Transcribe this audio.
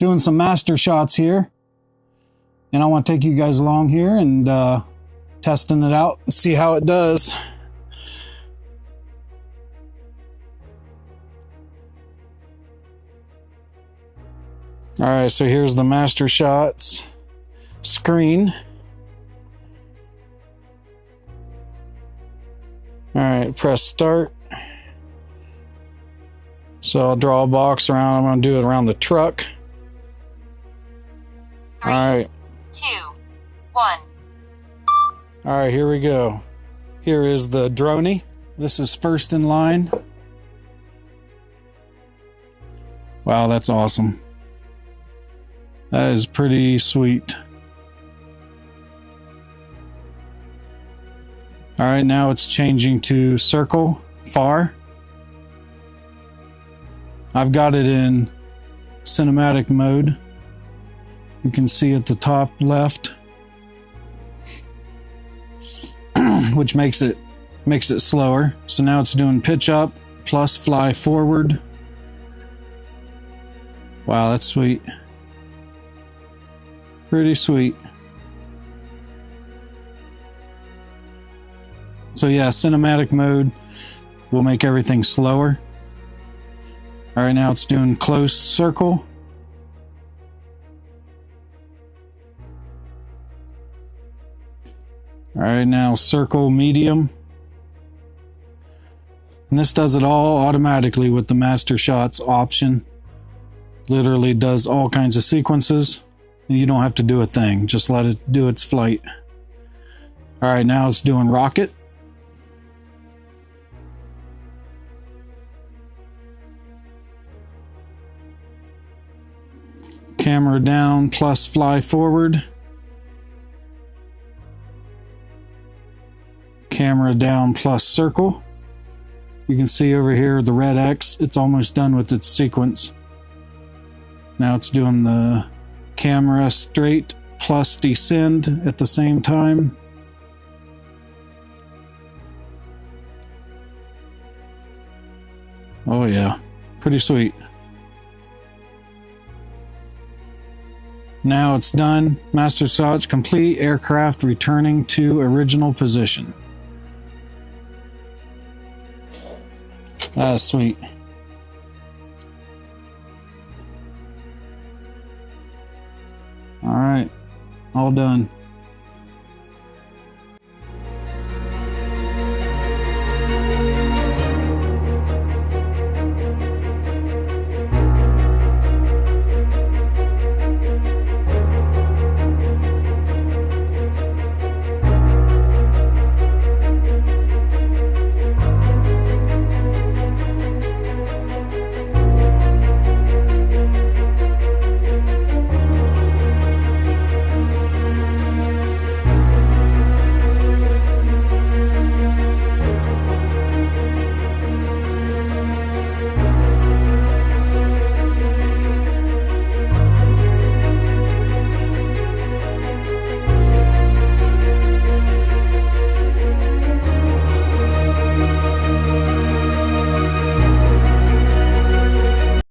doing some master shots here. And I want to take you guys along here and testing it out, see how it does. All right, so here's the master shots screen. All right, press start. So I'll draw a box around. I'm going to do it around the truck. 3, all right. 2, 1. All right, here we go. Here is the droney. This is first in line. Wow, that's awesome. That is pretty sweet. All right, now it's changing to circle, far. I've got it in cinematic mode. You can see at the top left, which makes it slower. So now it's doing pitch up plus fly forward. Wow, that's sweet. Pretty sweet. So yeah, cinematic mode will make everything slower. All right, now it's doing close circle. All right, now circle medium. And this does it all automatically with the Master Shots option. Literally does all kinds of sequences. And you don't have to do a thing, just let it do its flight. All right, now it's doing rocket. Camera down plus fly forward. Camera down plus circle. You can see over here the red X, it's almost done with its sequence. Now it's doing the camera straight plus descend at the same time. Oh yeah, pretty sweet. Now it's done. Master Shots complete. Aircraft returning to original position. That's sweet. All right, all done.